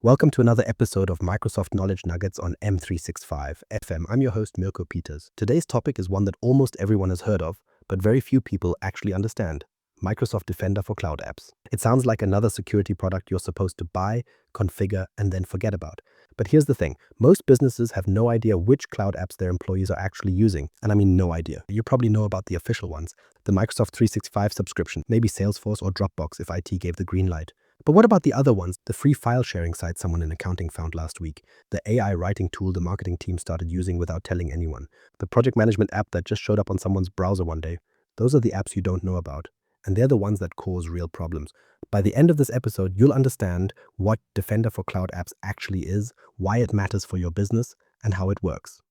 Welcome to another episode of Microsoft Knowledge Nuggets on M365 FM. I'm your host, Milco Peters. Today's topic is one that almost everyone has heard of, but very few people actually understand. Microsoft Defender for Cloud Apps. It sounds like another security product you're supposed to buy, configure, and then forget about. But here's the thing. Most businesses have no idea which cloud apps their employees are actually using. And I mean no idea. You probably know about the official ones, the Microsoft 365 subscription, maybe Salesforce or Dropbox if IT gave the green light. But what about the other ones? The free file sharing site someone in accounting found last week, the AI writing tool the marketing team started using without telling anyone, the project management app that just showed up on someone's browser one day. Those are the apps you don't know about, and they're the ones that cause real problems. By the end of this episode, you'll understand what Defender for Cloud Apps actually is, why it matters for your business, and how it works,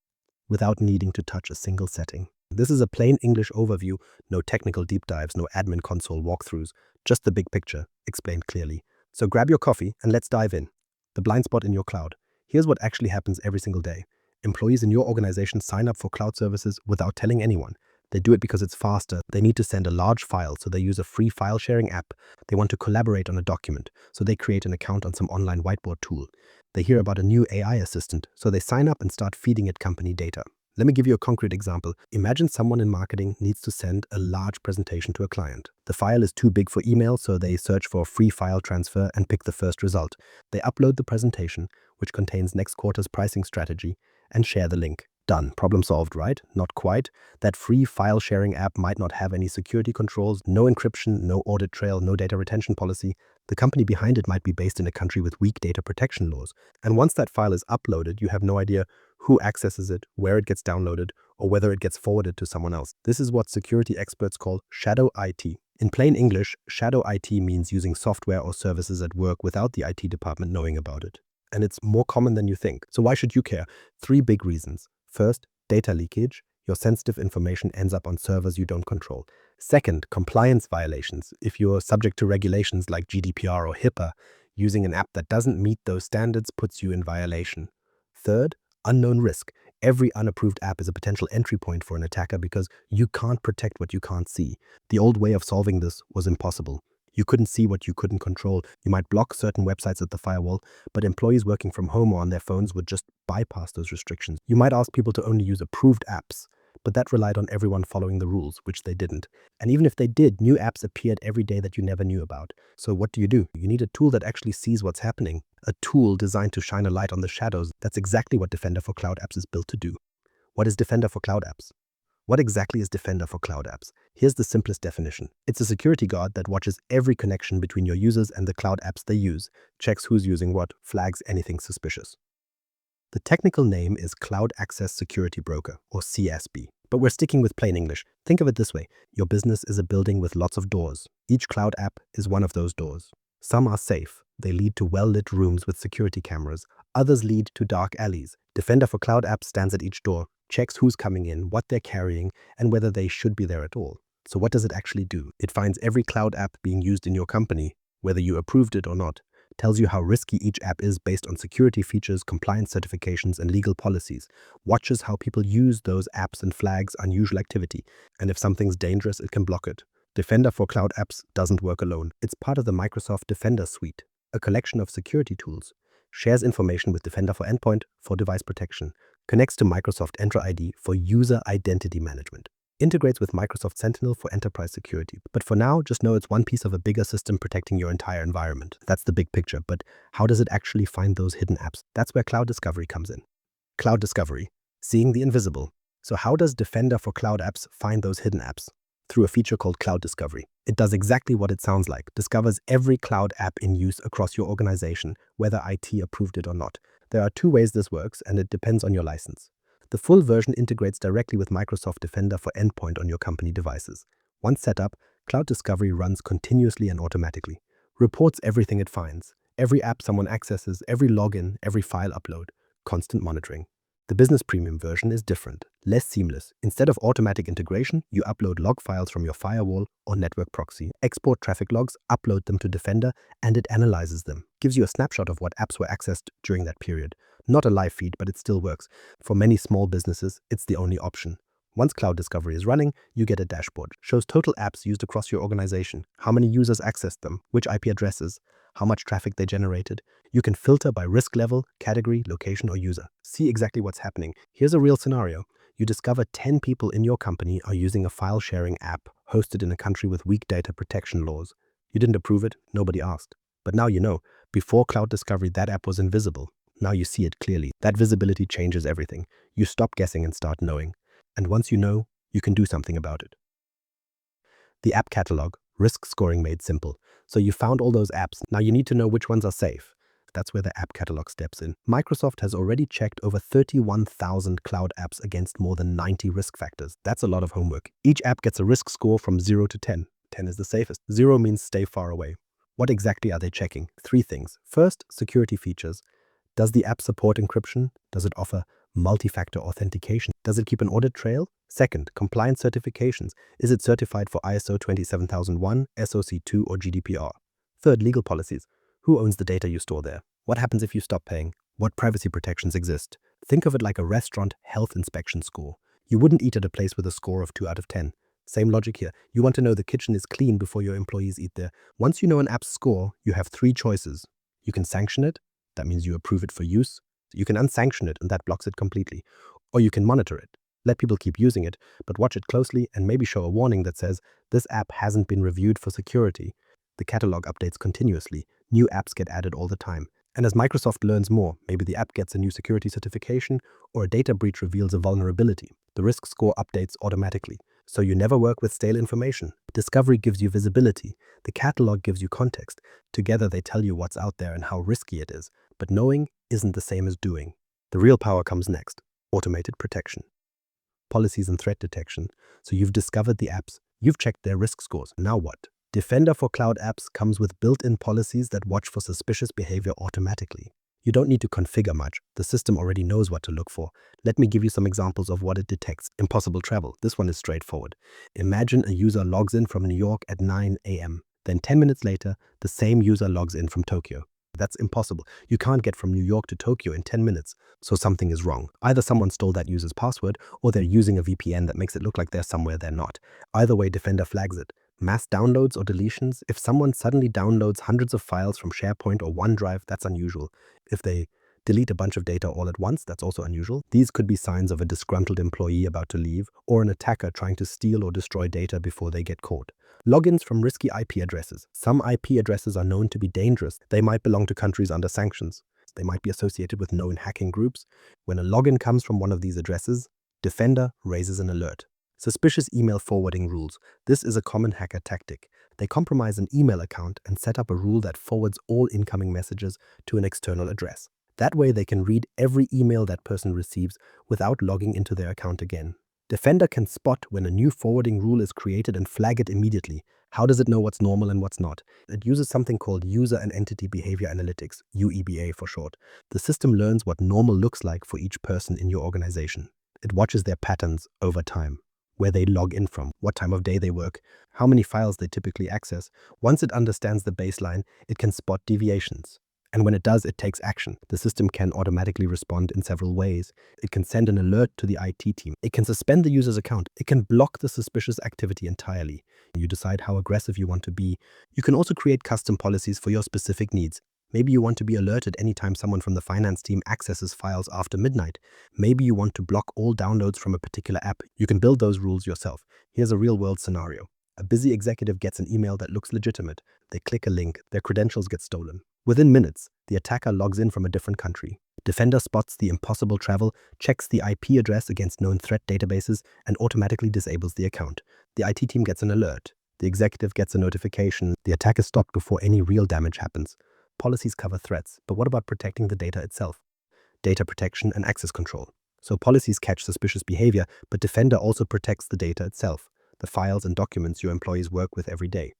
without needing to touch a single setting. This is a plain English overview, no technical deep dives, no admin console walkthroughs, just the big picture, explained clearly. So grab your coffee and let's dive in. The blind spot in your cloud. Here's what actually happens every single day. Employees in your organization sign up for cloud services without telling anyone. They do it because it's faster. They need to send a large file, so they use a free file sharing app. They want to collaborate on a document, so they create an account on some online whiteboard tool. They hear about a new AI assistant, so they sign up and start feeding it company data. Let me give you a concrete example. Imagine someone in marketing needs to send a large presentation to a client. The file is too big for email, so they search for free file transfer and pick the first result. They upload the presentation, which contains next quarter's pricing strategy, and share the link. Done. Problem solved, right? Not quite. That free file sharing app might not have any security controls, no encryption, no audit trail, no data retention policy. The company behind it might be based in a country with weak data protection laws. And once that file is uploaded, you have no idea who accesses it, where it gets downloaded, or whether it gets forwarded to someone else. This is what security experts call shadow IT. In plain English, shadow IT means using software or services at work without the IT department knowing about it. And it's more common than you think. So why should you care? 3 big reasons. First, data leakage. Your sensitive information ends up on servers you don't control. Second, compliance violations. If you're subject to regulations like GDPR or HIPAA, using an app that doesn't meet those standards puts you in violation. Third, unknown risk. Every unapproved app is a potential entry point for an attacker because you can't protect what you can't see. The old way of solving this was impossible. You couldn't see what you couldn't control. You might block certain websites at the firewall, but employees working from home or on their phones would just bypass those restrictions. You might ask people to only use approved apps, but that relied on everyone following the rules, which they didn't. And even if they did, new apps appeared every day that you never knew about. So what do? You need a tool that actually sees what's happening. A tool designed to shine a light on the shadows. That's exactly what Defender for Cloud Apps is built to do. What is Defender for Cloud Apps? What exactly is Defender for Cloud Apps? Here's the simplest definition. It's a security guard that watches every connection between your users and the cloud apps they use, checks who's using what, flags anything suspicious. The technical name is Cloud Access Security Broker, or CSB. But we're sticking with plain English. Think of it this way. Your business is a building with lots of doors. Each cloud app is one of those doors. Some are safe. They lead to well-lit rooms with security cameras. Others lead to dark alleys. Defender for Cloud Apps stands at each door, checks who's coming in, what they're carrying, and whether they should be there at all. So what does it actually do? It finds every cloud app being used in your company, whether you approved it or not, tells you how risky each app is based on security features, compliance certifications, and legal policies, watches how people use those apps and flags unusual activity, and if something's dangerous, it can block it. Defender for Cloud Apps doesn't work alone. It's part of the Microsoft Defender suite, a collection of security tools, shares information with Defender for Endpoint for device protection, connects to Microsoft Entra ID for user identity management, integrates with Microsoft Sentinel for enterprise security. But for now, just know it's one piece of a bigger system protecting your entire environment. That's the big picture, but how does it actually find those hidden apps? That's where cloud discovery comes in. Cloud discovery, seeing the invisible. So how does Defender for Cloud Apps find those hidden apps? Through a feature called Cloud Discovery. It does exactly what it sounds like, discovers every cloud app in use across your organization, whether IT approved it or not. There are 2 ways this works, and it depends on your license. The full version integrates directly with Microsoft Defender for Endpoint on your company devices. Once set up, Cloud Discovery runs continuously and automatically, reports everything it finds, every app someone accesses, every login, every file upload, constant monitoring. The Business Premium version is different, less seamless. Instead of automatic integration, you upload log files from your firewall or network proxy, export traffic logs, upload them to Defender, and it analyzes them. Gives you a snapshot of what apps were accessed during that period. Not a live feed, but it still works. For many small businesses, it's the only option. Once Cloud Discovery is running, you get a dashboard. Shows total apps used across your organization, how many users accessed them, which IP addresses, how much traffic they generated. You can filter by risk level, category, location, or user. See exactly what's happening. Here's a real scenario. You discover 10 people in your company are using a file-sharing app hosted in a country with weak data protection laws. You didn't approve it, nobody asked. But now you know. Before cloud discovery, that app was invisible. Now you see it clearly. That visibility changes everything. You stop guessing and start knowing. And once you know, you can do something about it. The app catalog, risk scoring made simple. So you found all those apps. Now you need to know which ones are safe. That's where the app catalog steps in. Microsoft has already checked over 31,000 cloud apps against more than 90 risk factors. That's a lot of homework. Each app gets a risk score from 0 to 10. 10 is the safest. 0 means stay far away. What exactly are they checking? 3 things. First, security features. Does the app support encryption? Does it offer multi-factor authentication? Does it keep an audit trail? Second, compliance certifications. Is it certified for ISO 27001, SOC2, or GDPR? Third, legal policies. Who owns the data you store there? What happens if you stop paying? What privacy protections exist? Think of it like a restaurant health inspection score. You wouldn't eat at a place with a score of 2 out of 10. Same logic here. You want to know the kitchen is clean before your employees eat there. Once you know an app's score, you have 3 choices. You can sanction it. That means you approve it for use. You can unsanction it, and that blocks it completely. Or you can monitor it. Let people keep using it, but watch it closely and maybe show a warning that says, this app hasn't been reviewed for security. The catalog updates continuously. New apps get added all the time. And as Microsoft learns more, maybe the app gets a new security certification or a data breach reveals a vulnerability. The risk score updates automatically. So you never work with stale information. Discovery gives you visibility. The catalog gives you context. Together they tell you what's out there and how risky it is. But knowing isn't the same as doing. The real power comes next. Automated protection. Policies and threat detection. So you've discovered the apps. You've checked their risk scores. Now what? Defender for Cloud Apps comes with built-in policies that watch for suspicious behavior automatically. You don't need to configure much. The system already knows what to look for. Let me give you some examples of what it detects. Impossible travel. This one is straightforward. Imagine a user logs in from New York at 9 a.m. Then 10 minutes later, the same user logs in from Tokyo. That's impossible. You can't get from New York to Tokyo in 10 minutes. So something is wrong. Either someone stole that user's password or they're using a VPN that makes it look like they're somewhere they're not. Either way, Defender flags it. Mass downloads or deletions. If someone suddenly downloads hundreds of files from SharePoint or OneDrive, that's unusual. If they delete a bunch of data all at once, that's also unusual. These could be signs of a disgruntled employee about to leave or an attacker trying to steal or destroy data before they get caught. Logins from risky IP addresses. Some IP addresses are known to be dangerous. They might belong to countries under sanctions. They might be associated with known hacking groups. When a login comes from one of these addresses, Defender raises an alert. Suspicious email forwarding rules. This is a common hacker tactic. They compromise an email account and set up a rule that forwards all incoming messages to an external address. That way they can read every email that person receives without logging into their account again. Defender can spot when a new forwarding rule is created and flag it immediately. How does it know what's normal and what's not? It uses something called User and Entity Behavior Analytics, UEBA for short. The system learns what normal looks like for each person in your organization. It watches their patterns over time, where they log in from, what time of day they work, how many files they typically access. Once it understands the baseline, it can spot deviations. And when it does, it takes action. The system can automatically respond in several ways. It can send an alert to the IT team. It can suspend the user's account. It can block the suspicious activity entirely. You decide how aggressive you want to be. You can also create custom policies for your specific needs. Maybe you want to be alerted anytime someone from the finance team accesses files after midnight. Maybe you want to block all downloads from a particular app. You can build those rules yourself. Here's a real-world scenario. A busy executive gets an email that looks legitimate. They click a link. Their credentials get stolen. Within minutes, the attacker logs in from a different country. Defender spots the impossible travel, checks the IP address against known threat databases, and automatically disables the account. The IT team gets an alert. The executive gets a notification. The attack is stopped before any real damage happens. Policies cover threats, but what about protecting the data itself? Data protection and access control. So policies catch suspicious behavior, but Defender also protects the data itself, the files and documents your employees work with every day.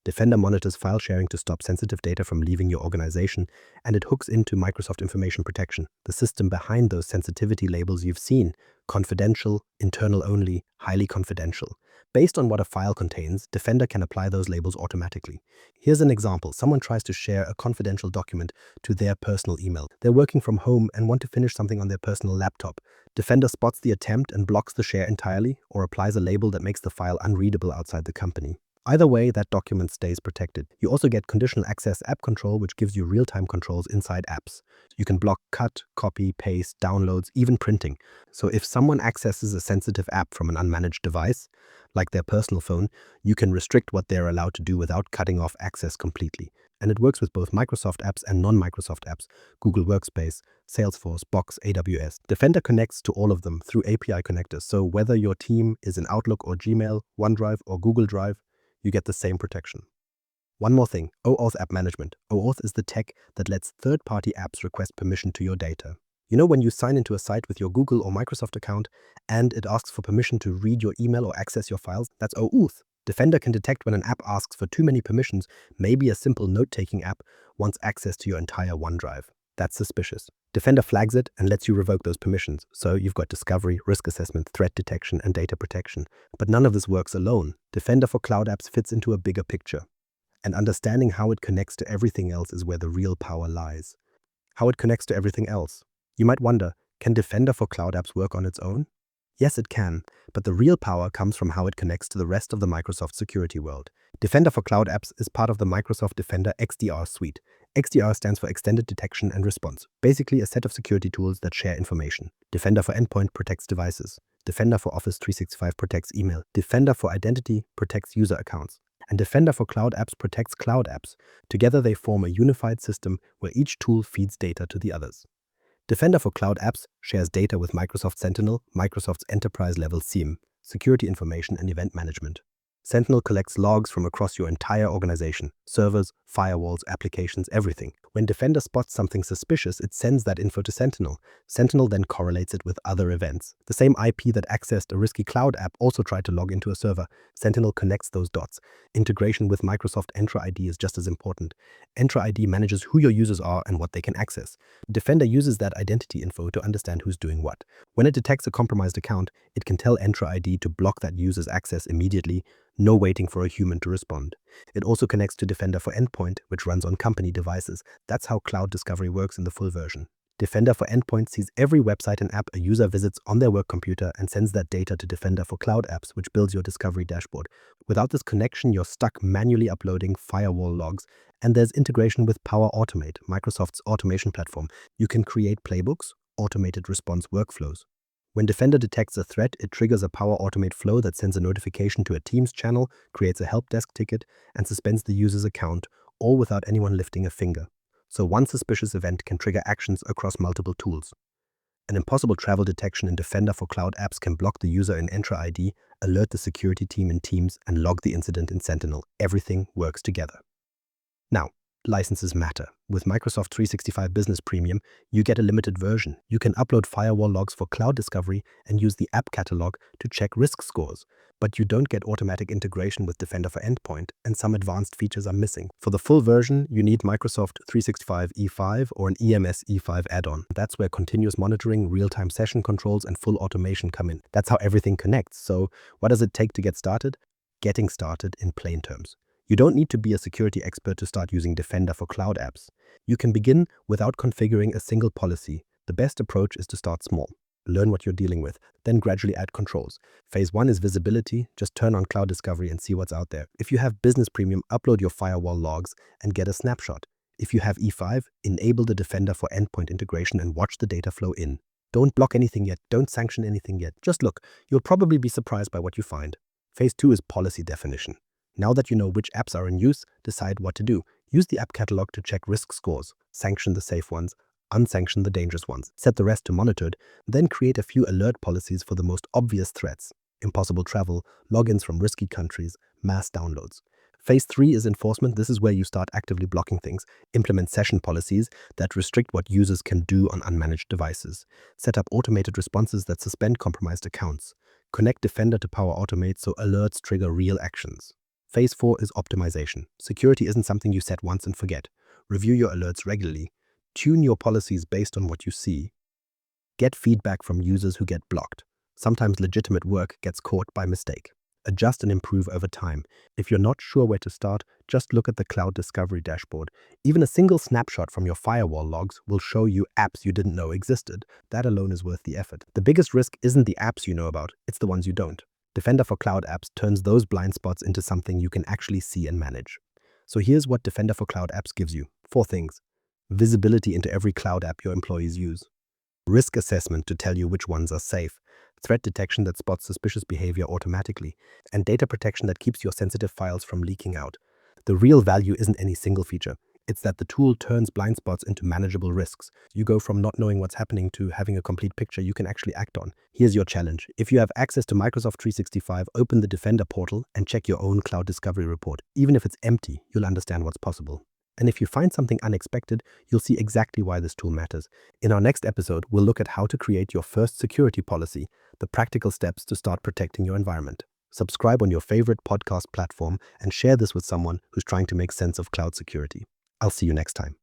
Defender monitors file sharing to stop sensitive data from leaving your organization, and it hooks into Microsoft Information Protection, the system behind those sensitivity labels you've seen: confidential, internal only, highly confidential. Based on what a file contains, Defender can apply those labels automatically. Here's an example. Someone tries to share a confidential document to their personal email. They're working from home and want to finish something on their personal laptop. Defender spots the attempt and blocks the share entirely, or applies a label that makes the file unreadable outside the company. Either way, that document stays protected. You also get conditional access app control, which gives you real-time controls inside apps. You can block cut, copy, paste, downloads, even printing. So if someone accesses a sensitive app from an unmanaged device, like their personal phone, you can restrict what they're allowed to do without cutting off access completely. And it works with both Microsoft apps and non-Microsoft apps, Google Workspace, Salesforce, Box, AWS. Defender connects to all of them through API connectors. So whether your team is in Outlook or Gmail, OneDrive or Google Drive, you get the same protection. One more thing, OAuth app management. OAuth is the tech that lets third-party apps request permission to your data. You know when you sign into a site with your Google or Microsoft account and it asks for permission to read your email or access your files? That's OAuth. Defender can detect when an app asks for too many permissions. Maybe a simple note-taking app wants access to your entire OneDrive. That's suspicious. Defender flags it and lets you revoke those permissions. So you've got discovery, risk assessment, threat detection, and data protection. But none of this works alone. Defender for cloud apps fits into a bigger picture. And understanding how it connects to everything else is where the real power lies. How it connects to everything else. You might wonder, can Defender for cloud apps work on its own? Yes, it can, but the real power comes from how it connects to the rest of the Microsoft security world. Defender for Cloud Apps is part of the Microsoft Defender XDR suite. XDR stands for Extended Detection and Response, basically a set of security tools that share information. Defender for Endpoint protects devices. Defender for Office 365 protects email. Defender for Identity protects user accounts. And Defender for Cloud Apps protects cloud apps. Together they form a unified system where each tool feeds data to the others. Defender for Cloud Apps shares data with Microsoft Sentinel, Microsoft's enterprise-level SIEM, security information and event management. Sentinel collects logs from across your entire organization, servers, firewalls, applications, everything. When Defender spots something suspicious, it sends that info to Sentinel. Sentinel then correlates it with other events. The same IP that accessed a risky cloud app also tried to log into a server. Sentinel connects those dots. Integration with Microsoft Entra ID is just as important. Entra ID manages who your users are and what they can access. Defender uses that identity info to understand who's doing what. When it detects a compromised account, it can tell Entra ID to block that user's access immediately, no waiting for a human to respond. It also connects to Defender for Endpoint, which runs on company devices. That's how cloud discovery works in the full version. Defender for Endpoint sees every website and app a user visits on their work computer and sends that data to Defender for Cloud Apps, which builds your discovery dashboard. Without this connection, you're stuck manually uploading firewall logs. And there's integration with Power Automate, Microsoft's automation platform. You can create playbooks, automated response workflows. When Defender detects a threat, it triggers a Power Automate flow that sends a notification to a Teams channel, creates a help desk ticket, and suspends the user's account, all without anyone lifting a finger. So one suspicious event can trigger actions across multiple tools. An impossible travel detection in Defender for Cloud Apps can block the user in Entra ID, alert the security team in Teams, and log the incident in Sentinel. Everything works together. Now, licenses matter. With Microsoft 365 Business Premium, you get a limited version. You can upload firewall logs for cloud discovery and use the app catalog to check risk scores. But you don't get automatic integration with Defender for Endpoint, and some advanced features are missing. For the full version, you need Microsoft 365 E5 or an EMS E5 add-on. That's where continuous monitoring, real-time session controls, and full automation come in. That's how everything connects. So what does it take to get started? Getting started in plain terms. You don't need to be a security expert to start using Defender for cloud apps. You can begin without configuring a single policy. The best approach is to start small. Learn what you're dealing with, then gradually add controls. Phase 1 is visibility. Just turn on cloud discovery and see what's out there. If you have Business Premium, upload your firewall logs and get a snapshot. If you have E5, enable the Defender for Endpoint integration and watch the data flow in. Don't block anything yet. Don't sanction anything yet. Just look. You'll probably be surprised by what you find. Phase 2 is policy definition. Now that you know which apps are in use, decide what to do. Use the app catalog to check risk scores, sanction the safe ones, unsanction the dangerous ones, set the rest to monitored, then create a few alert policies for the most obvious threats: impossible travel, logins from risky countries, mass downloads. Phase 3 is enforcement. This is where you start actively blocking things. Implement session policies that restrict what users can do on unmanaged devices. Set up automated responses that suspend compromised accounts. Connect Defender to Power Automate so alerts trigger real actions. Phase 4 is optimization. Security isn't something you set once and forget. Review your alerts regularly. Tune your policies based on what you see. Get feedback from users who get blocked. Sometimes legitimate work gets caught by mistake. Adjust and improve over time. If you're not sure where to start, just look at the Cloud Discovery dashboard. Even a single snapshot from your firewall logs will show you apps you didn't know existed. That alone is worth the effort. The biggest risk isn't the apps you know about, it's the ones you don't. Defender for Cloud Apps turns those blind spots into something you can actually see and manage. So here's what Defender for Cloud Apps gives you. 4 things. Visibility into every cloud app your employees use. Risk assessment to tell you which ones are safe. Threat detection that spots suspicious behavior automatically. And data protection that keeps your sensitive files from leaking out. The real value isn't any single feature. It's that the tool turns blind spots into manageable risks. You go from not knowing what's happening to having a complete picture you can actually act on. Here's your challenge. If you have access to Microsoft 365, open the Defender portal and check your own cloud discovery report. Even if it's empty, you'll understand what's possible. And if you find something unexpected, you'll see exactly why this tool matters. In our next episode, we'll look at how to create your first security policy, the practical steps to start protecting your environment. Subscribe on your favorite podcast platform and share this with someone who's trying to make sense of cloud security. I'll see you next time.